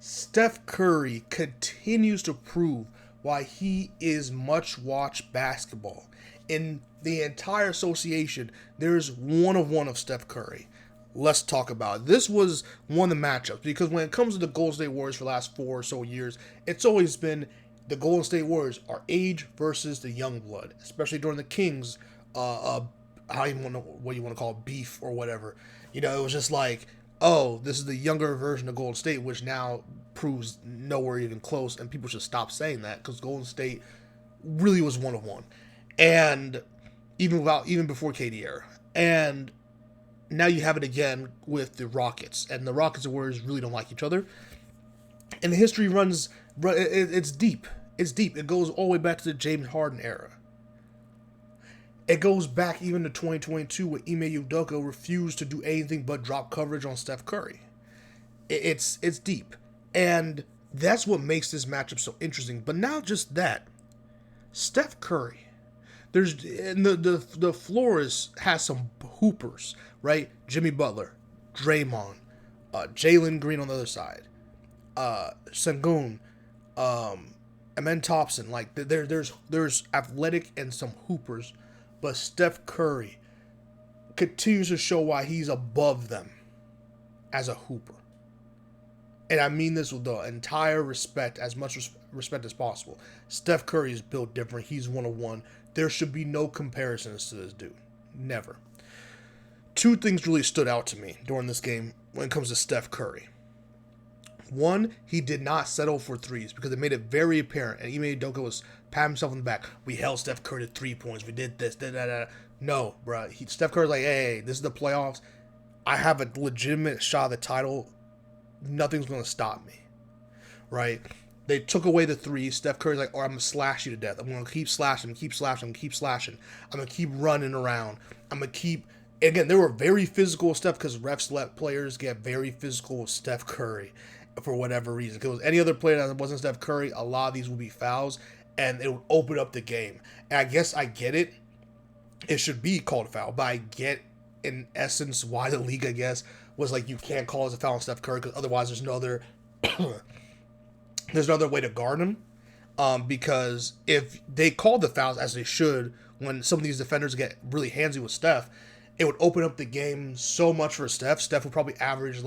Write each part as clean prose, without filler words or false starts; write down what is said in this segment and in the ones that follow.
Steph Curry continues to prove why he is much watched basketball. In the entire association, there's one of Steph Curry. Let's talk about it. This was one of the matchups because when it comes to the Golden State Warriors for the last 4 or so years, it's always been the Golden State Warriors are age versus the young blood, especially during the Kings. I don't even know what you want to call it, beef or whatever. It was just like, oh, this is the younger version of Golden State, which now proves nowhere even close, and people should stop saying that because Golden State really was one of one, and even before KD era, and now you have it again with the Rockets, and the Rockets and Warriors really don't like each other, and the history runs, it's deep, it goes all the way back to the James Harden era. It goes back even to 2022 when Ime Udoka refused to do anything but drop coverage on Steph Curry. It's deep. And that's what makes this matchup so interesting. But not just that. Steph Curry. The floor has some hoopers, right? Jimmy Butler, Draymond, Jalen Green on the other side, Sengun, Amen Thompson. Like there's athletic and some hoopers. But Steph Curry continues to show why he's above them as a hooper. And I mean this with the entire respect, as much respect as possible. Steph Curry is built different. He's one of one. There should be no comparisons to this dude. Never. Two things really stood out to me during this game when it comes to Steph Curry. One, he did not settle for threes because it made it very apparent. And Ime Udoka was patting himself on the back. We held Steph Curry to 3 points. We did this, No, bro. Steph Curry's like, hey, this is the playoffs. I have a legitimate shot at the title. Nothing's going to stop me. Right? They took away the threes. Steph Curry's like, I'm going to slash you to death. I'm going to keep slashing, keep slashing, keep slashing. I'm going to keep running around. I'm going to keep... Again, they were very physical with Steph because refs let players get very physical with Steph Curry for whatever reason. If it was any other player that wasn't Steph Curry, a lot of these would be fouls, and it would open up the game. And I guess I get it. It should be called a foul, but I get, in essence, why the league, I guess, was like, you can't call it a foul on Steph Curry because otherwise there's no other there's no other way to guard him. Because if they called the fouls as they should, when some of these defenders get really handsy with Steph, it would open up the game so much for Steph. Steph would probably average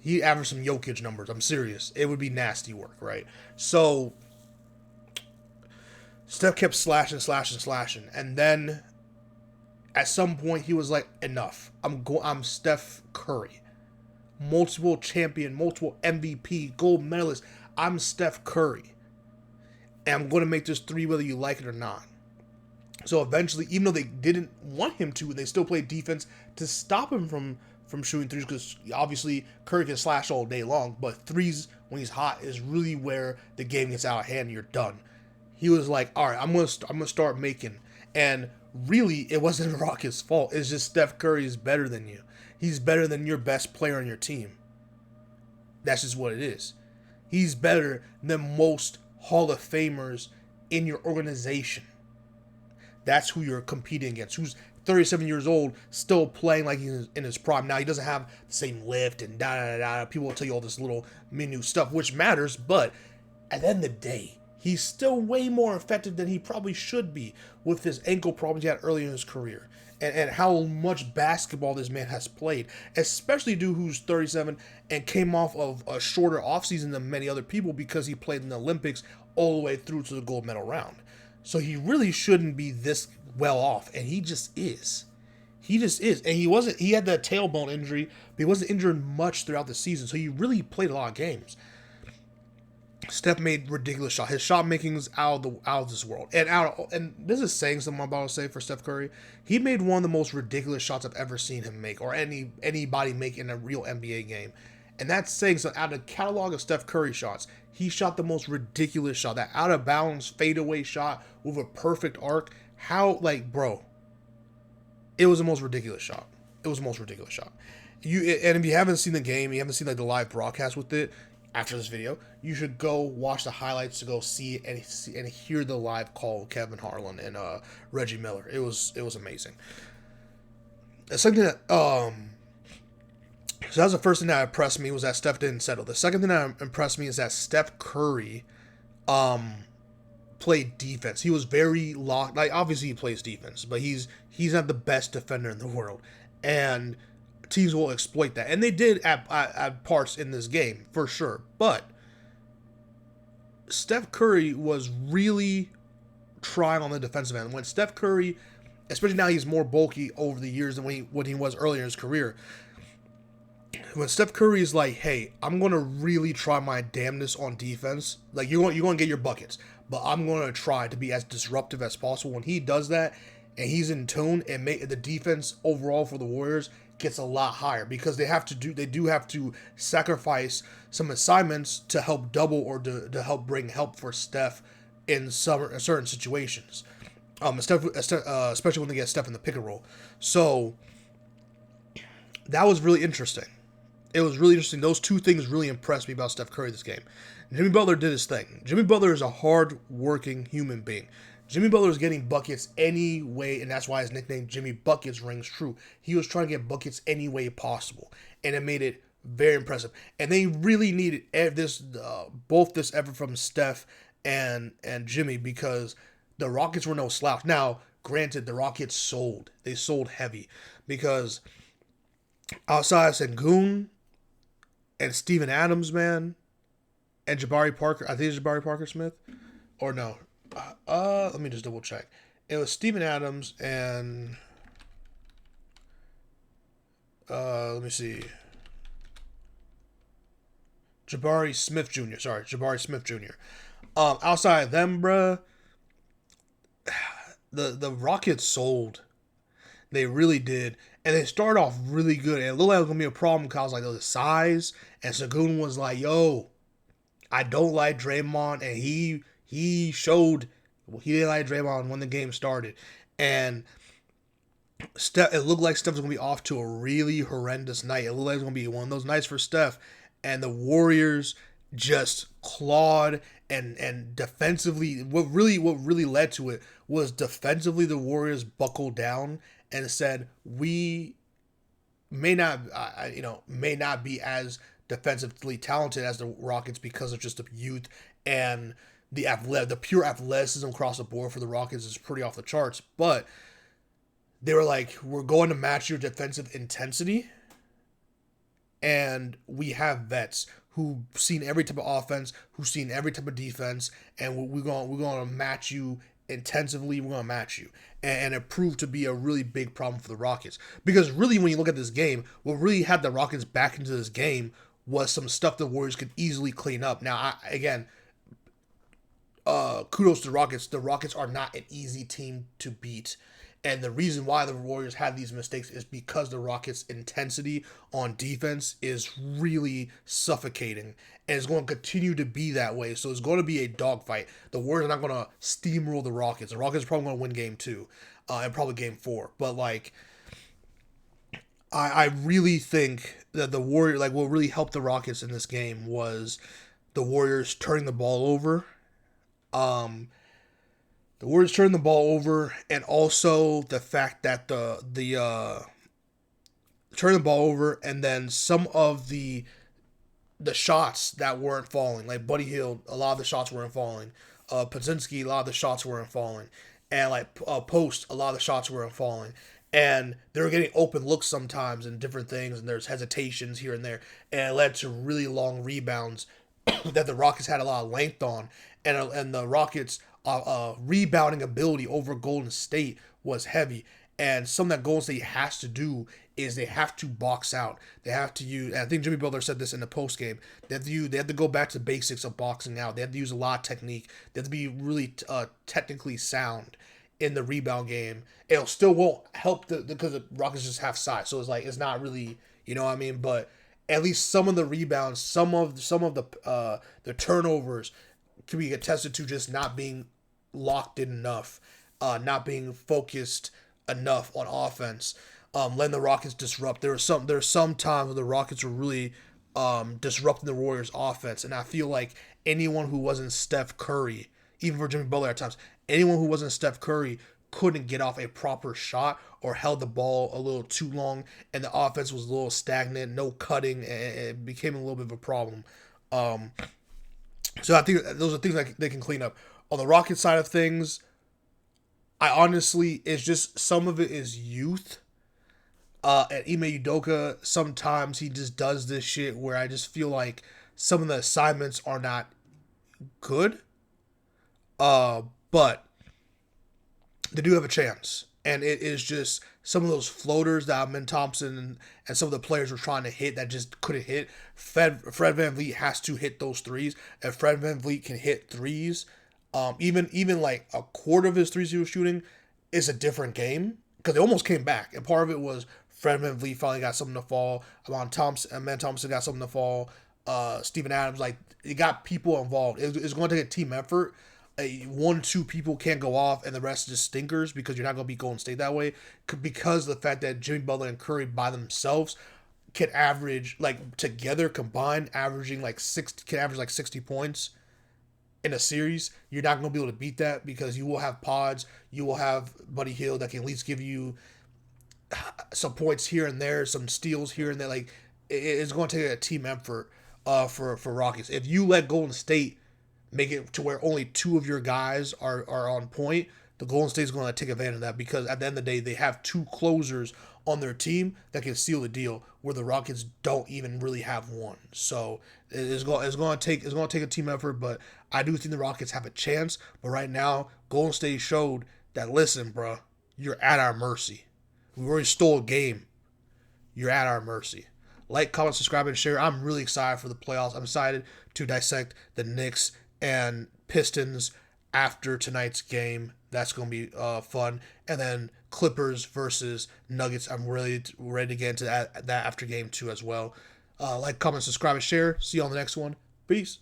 he averaged some Jokic numbers. I'm serious. It would be nasty work, right? So Steph kept slashing. And then at some point he was like, enough. I'm Steph Curry. Multiple champion, multiple MVP, gold medalist. I'm Steph Curry. And I'm going to make this three whether you like it or not. So eventually, even though they didn't want him to, they still played defense to stop him from shooting threes because obviously Curry can slash all day long, but threes when he's hot is really where the game gets out of hand and you're done. He was like, all right, I'm gonna start making, and really it wasn't Rocket's fault. It's just Steph Curry is better than you. He's better than your best player on your team. That's just what it is. He's better than most Hall of Famers in your organization. That's who you're competing against. Who's 37 years old, still playing like he's in his prime. Now, he doesn't have the same lift and da-da-da-da. People will tell you all this little minute stuff, which matters, but at the end of the day, he's still way more effective than he probably should be with his ankle problems he had early in his career. And how much basketball this man has played, especially a dude who's 37 and came off of a shorter offseason than many other people because he played in the Olympics all the way through to the gold medal round. So he really shouldn't be this well off, and he just is. He just is. And he had that tailbone injury, but he wasn't injured much throughout the season, so he really played a lot of games. Steph made ridiculous shots. His shot making is out of this world. And this is saying something I'm about to say for Steph Curry. He made one of the most ridiculous shots I've ever seen him make, or anybody make in a real NBA game. And that's saying so. Out of the catalog of Steph Curry shots, he shot the most ridiculous shot. That out of bounds fadeaway shot with a perfect arc. Bro. It was the most ridiculous shot. And if you haven't seen the game, you haven't seen the live broadcast with it after this video, you should go watch the highlights to go see it and hear the live call of Kevin Harlan and Reggie Miller. It was amazing. Something that So that was the first thing that impressed me was that Steph didn't settle. The second thing that impressed me is that Steph Curry um played defense. He was very locked. Like obviously he plays defense, but he's not the best defender in the world, and teams will exploit that, and they did at parts in this game for sure. But Steph Curry was really trying on the defensive end. When Steph Curry, especially now, he's more bulky over the years than when he was earlier in his career. When Steph Curry is like, "Hey, I'm gonna really try my damnness on defense. Like you're going to get your buckets, but I'm going to try to be as disruptive as possible." When he does that, and he's in tune, and make the defense overall for the Warriors gets a lot higher because they do have to sacrifice some assignments to help double or to help bring help for Steph in some certain situations. Especially when they get Steph in the pick and roll. So that was really interesting. It was really interesting. Those two things really impressed me about Steph Curry this game. Jimmy Butler did his thing. Jimmy Butler is a hard-working human being. Jimmy Butler is getting buckets any way, and that's why his nickname Jimmy Buckets rings true. He was trying to get buckets any way possible, and it made it very impressive. And they really needed both this effort from Steph and Jimmy because the Rockets were no slouch. Now, granted, the Rockets sold. They sold heavy because outside of Sengun and Steven Adams, man, and Jabari Parker. I think it's Jabari Parker Smith, or no. Let me just double check. It was Steven Adams and let me see, Jabari Smith Jr. Sorry, Jabari Smith Jr. Outside of them, bruh, the Rockets sold. They really did. And they started off really good. And it looked like it was going to be a problem because I was like, the size. And Sagoon was like, yo, I don't like Draymond. And he showed he didn't like Draymond when the game started. And it looked like Steph was going to be off to a really horrendous night. It looked like it was going to be one of those nights for Steph. And the Warriors just clawed and defensively. What really led to it was defensively the Warriors buckled down and said we may not be as defensively talented as the Rockets because of just the youth and the pure athleticism across the board for the Rockets is pretty off the charts. But they were like, we're going to match your defensive intensity, and we have vets who've seen every type of offense, who've seen every type of defense, and we're going to match you intensively. We're going to match you. And it proved to be a really big problem for the Rockets. Because really, when you look at this game, what really had the Rockets back into this game was some stuff the Warriors could easily clean up. Now, kudos to the Rockets. The Rockets are not an easy team to beat. And the reason why the Warriors had these mistakes is because the Rockets' intensity on defense is really suffocating. And it's going to continue to be that way. So it's going to be a dogfight. The Warriors are not going to steamroll the Rockets. The Rockets are probably going to win game 2 and probably game 4. But, I really think that the Warriors, what really helped the Rockets in this game was the Warriors turning the ball over. The Warriors turned the ball over, and also the fact that the turn the ball over, and then some of the shots that weren't falling, like Buddy Hield, a lot of the shots weren't falling. Podzinski, a lot of the shots weren't falling, and Post, a lot of the shots weren't falling. And they were getting open looks sometimes and different things, and there's hesitations here and there, and it led to really long rebounds that the Rockets had a lot of length on, and the Rockets' rebounding ability over Golden State was heavy. And something that Golden State has to do is they have to box out. They have to use. And I think Jimmy Butler said this in the post game. They have to go back to the basics of boxing out. They have to use a lot of technique. They have to be really technically sound in the rebound game. It still won't help because the Rockets just have size, so it's not really, you know what I mean. But at least some of the rebounds, some of the turnovers can be attested to just not being locked in enough, not being focused enough on offense, letting the Rockets disrupt. There are some times where the Rockets were really disrupting the Warriors' offense, and I feel like anyone who wasn't Steph Curry, even for Jimmy Butler at times, anyone who wasn't Steph Curry couldn't get off a proper shot or held the ball a little too long, and the offense was a little stagnant, no cutting, and it became a little bit of a problem. Um, so I think those are things that they can clean up. On the Rocket side of things, I honestly, it's just some of it is youth. And Ime Udoka, sometimes he just does this shit where I just feel like some of the assignments are not good. But they do have a chance. And it is just some of those floaters that Amen Thompson and some of the players were trying to hit that just couldn't hit. Fred VanVleet has to hit those threes. If Fred VanVleet can hit threes, even like a quarter of his threes he was shooting is a different game. Because they almost came back. And part of it was Fred VanVleet finally got something to fall. Amen Thompson got something to fall. Steven Adams, like, you got people involved. It's going to take a team effort. 1-2 people can't go off and the rest just stinkers because you're not going to be Golden State that way, because of the fact that Jimmy Butler and Curry by themselves can average, like, together combined, averaging like 60 points in a series. You're not going to be able to beat that because you will have pods, you will have Buddy Hield that can at least give you some points here and there, some steals here and there. Like, it's going to take a team effort for Rockets. If you let Golden State make it to where only 2 of your guys are on point, the Golden State's going to take advantage of that, because at the end of the day, they have 2 closers on their team that can seal the deal, where the Rockets don't even really have one. So it's going to take a team effort, but I do think the Rockets have a chance. But right now, Golden State showed that, listen, bro, you're at our mercy. We already stole a game. You're at our mercy. Like, comment, subscribe, and share. I'm really excited for the playoffs. I'm excited to dissect the Knicks and Pistons after tonight's game. That's going to be fun. And then Clippers versus Nuggets. I'm really ready to get into that after game 2 as well. Like, comment, subscribe, and share. See you on the next one. Peace.